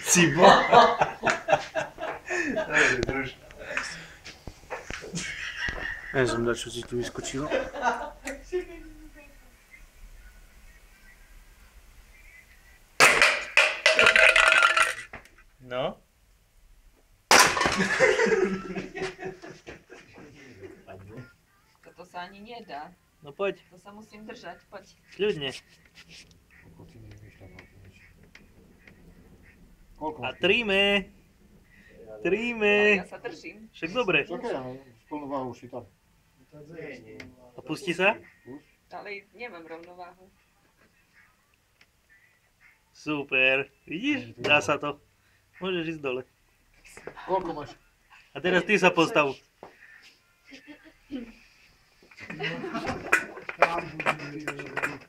Cibo. Ja som dať, čo ti tu vyskočilo. No. Toto sa ani nedá. No poď. To sa musím držať, poď. Ľudne. A Koľko? tríme. Ale Tríme. ja sa držím. Však dobre. Čakaj, ja plnú váhu už si tam. A pustí sa? Ale nemám rovnováhu. Super. Vidíš? Dá sa to. Môžeš ísť dole. Koľko máš? A teraz ty sa postav. Tam budú